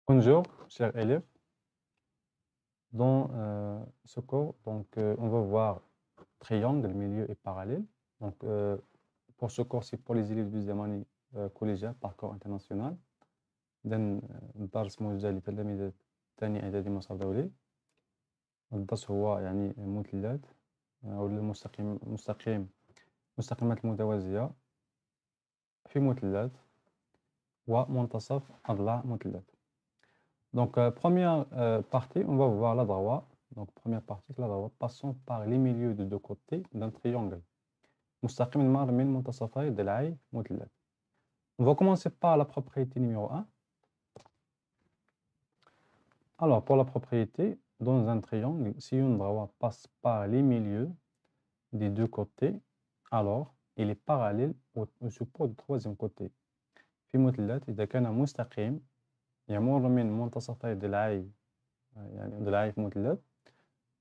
Bonjour, chers élèves. Dans ce cours, on va voir triangle, milieu et parallèle. Donc, pour ce cours, c'est pour les élèves de deuxième année collégiale, parcours international. درس موجه لتلاميذ ثاني إعدادي مصعب دولي. الدرس هو يعني مثلث أو مستقيمات المتوازية في مثلث ومنتصف أضلاع مثلث. Donc, première partie, on va voir la droite. Donc, première partie, la droite, passons par les milieux de deux côtés d'un triangle. مستقيم المار من منتصفي ضلعي مثلث. On va commencer par la propriété numéro 1. Alors, pour la propriété, dans un triangle, si une droite passe par les milieux des deux côtés, alors il est parallèle au support du troisième côté. في مثلث إذا كان مستقيم يمر من منتصفي ضلعي يعني ضلعي في مثلث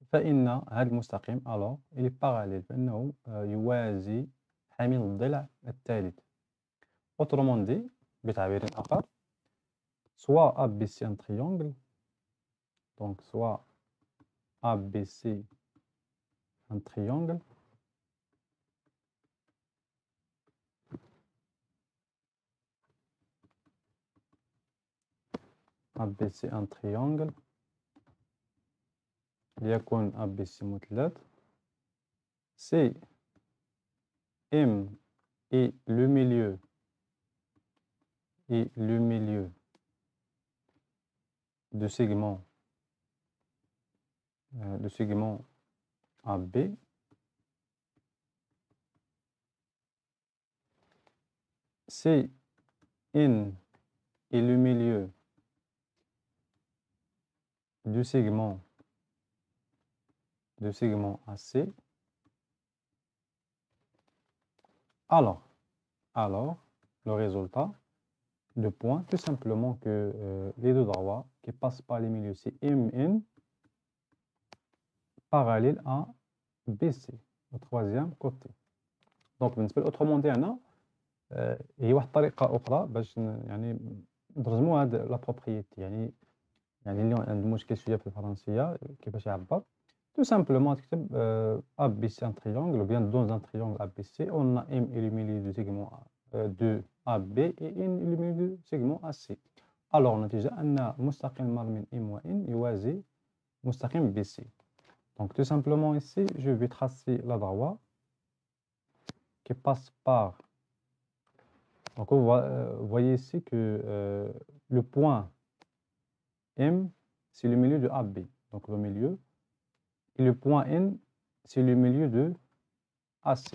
فإن هذا المستقيم alors il est parallèle فإنه يوازي حامل الضلع الثالث. Autrement dit, بتعبير آخر, soit ABC un triangle, donc soit ABC un triangle, ABC un triangle, ليكن ABC مثلث, c'est M et le milieu de segment AB c'est N et le milieu du segment AC. Alors, le résultat, le point, tout simplement que les deux droits qui passent par les milieux, c'est MN parallèle à BC, au troisième côté. Donc, autrement dit, هي واحد الطريقة أخرى باش يعني نترجموا هاد لا بروبريتي يعني اللي عنده مشكل شوية في الفرنسية كيفاش يعبر. Tout simplement, تكتب ABC un triangle, ou bien dans un triangle ABC, on a M et le milieu du segment de AB et N et le milieu du segment AC. Alors, النتيجة أن مستقيم المر من M و N يوازي مستقيم BC. Donc, tout simplement ici, je vais tracer la droite qui passe par. Donc, vous voyez ici que le point M, c'est le milieu de AB, donc le milieu. Et le point N, c'est le milieu de AC.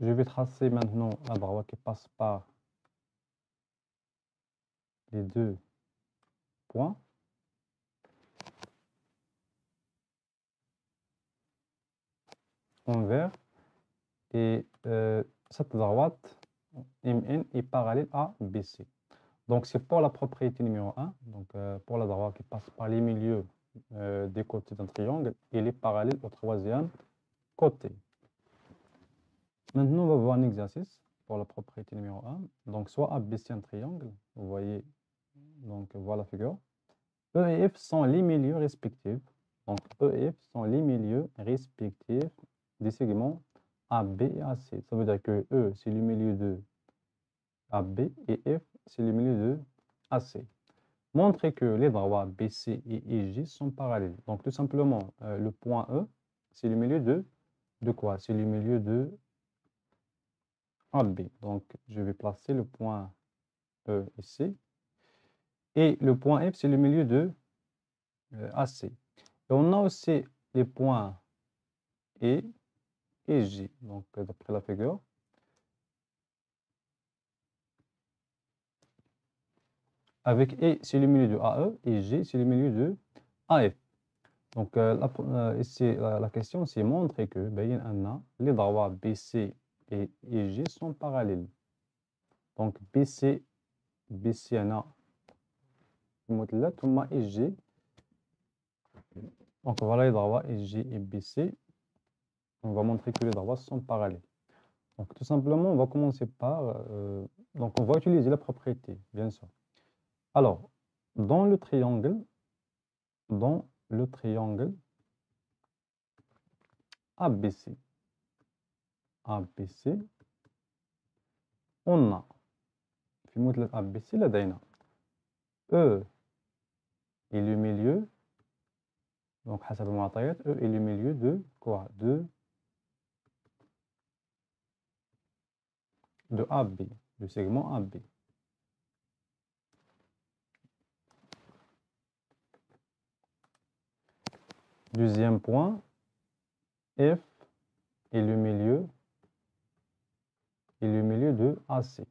Je vais tracer maintenant la droite qui passe par les deux points. En vert. Et cette droite, MN, est parallèle à BC. Donc, c'est pour la propriété numéro 1. Donc, pour la droite qui passe par les milieux des côtés d'un triangle, il est parallèle au troisième côté. Maintenant, on va voir un exercice pour la propriété numéro 1. Donc, soit ABC un triangle, vous voyez, donc voilà la figure. E et F sont les milieux respectifs. Donc, E et F sont les milieux respectifs des segments AB et AC. Ça veut dire que E, c'est le milieu de AB et F, c'est le milieu de AC. Montrez que les droits BC et EG sont parallèles. Donc, tout simplement, le point E, c'est le milieu de quoi? C'est le milieu de AB. Donc, je vais placer le point E ici. Et le point F, c'est le milieu de AC. Et on a aussi les points E et G, donc d'après la figure. Avec E, c'est le milieu de AE et G, c'est le milieu de AF. Donc, ici, la question, c'est montrer que les droits BC et G sont parallèles. Donc, BC, أنا مثلث ثم EG. Donc, voilà les droits EG et BC. On va montrer que les droits sont parallèles. Donc, tout simplement, on va commencer par... donc, on va utiliser la propriété, bien sûr. Alors, dans le triangle ABC, on a في مثلث ABC لدينا E est le milieu, donc حسب المعطيات E est le milieu de quoi? De AB, du segment AB. Deuxième point, F est le milieu de AC.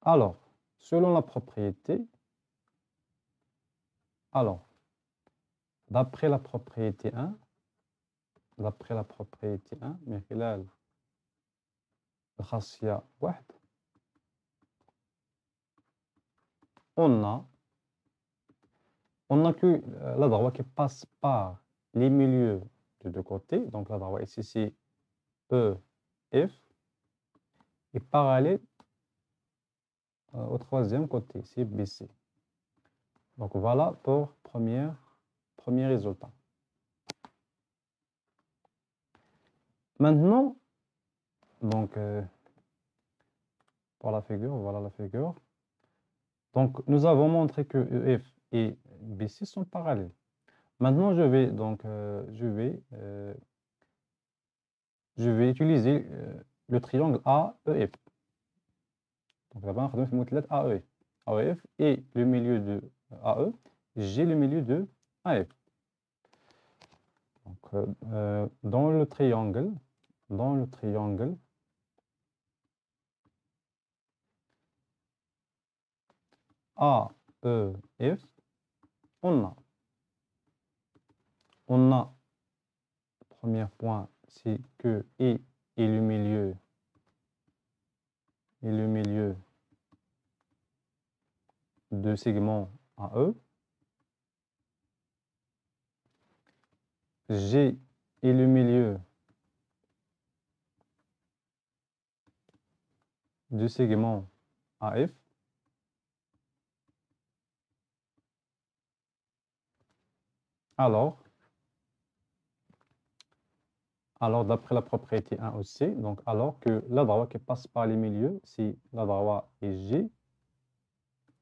Alors, selon la propriété, d'après la propriété 1, من خلال الخاصية 1, on a que la droite qui passe par les milieux de deux côtés. Donc la droite ici c'est E, F, et parallèle au troisième côté, c'est BC. Donc voilà pour premier résultat. Maintenant, donc pour la figure, voilà la figure. Donc nous avons montré que EF et BC sont parallèles. Maintenant, je vais utiliser le triangle AEF. Donc d'abord, on va faire AEF. AEF et le milieu de AE, j'ai le milieu de AF. Donc, dans le triangle AEF, on a premier point, c'est que E est le milieu de segment AE. G est le milieu du segment AF. Alors d'après la propriété 1 aussi, donc alors que la droite qui passe par les milieux, si la droite est G,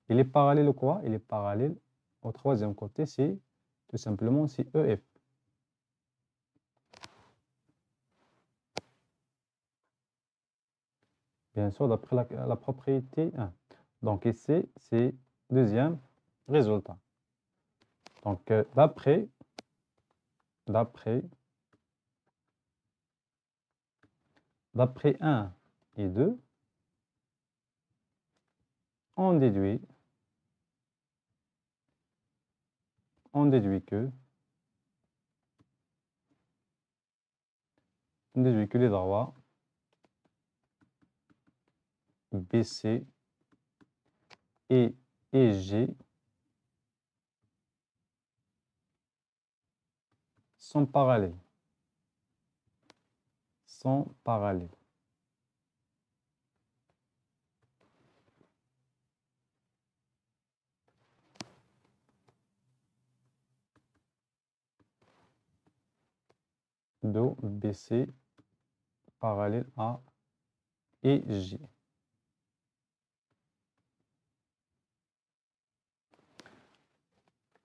il est parallèle au quoi? Il est parallèle au troisième côté, c'est tout simplement c'est EF. Bien sûr, d'après la propriété 1. Donc ici, c'est deuxième résultat. Donc d'après 1 et 2, on déduit que les droits BC et G sont parallèles. De BC parallèle à et J.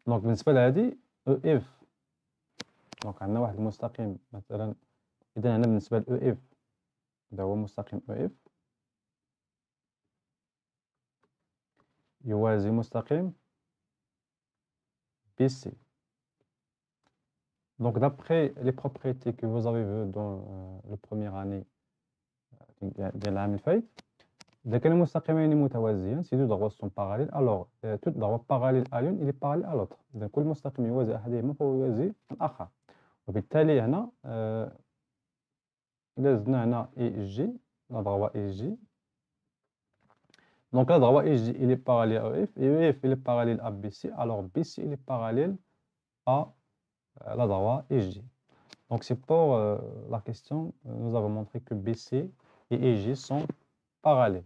دونك بالنسبة لهادي EF، دونك عندنا واحد المستقيم مثلا، إذا هنا بالنسبة ل EF هذا هو مستقيم EF يوازي مستقيم BC. Donc d'après les propriétés que vous avez vues dans la première année ديال العام اللي فايت، إذا كانوا مستقيمين متوازيين si deux droites sont parallèles alors toute droite parallèle à l'une il est parallèle à l'autre. إذا كل مستقيم يوازي أحدهما فهو يوازي الآخر. وبالتالي هنا إذا زدنا هنا EG la droite EG، donc la droite EG il est parallèle à EF et EF il est parallèle à BC, alors BC il est parallèle à la droite EG. Donc c'est pour la question, nous avons montré que BC et EG sont parallèles.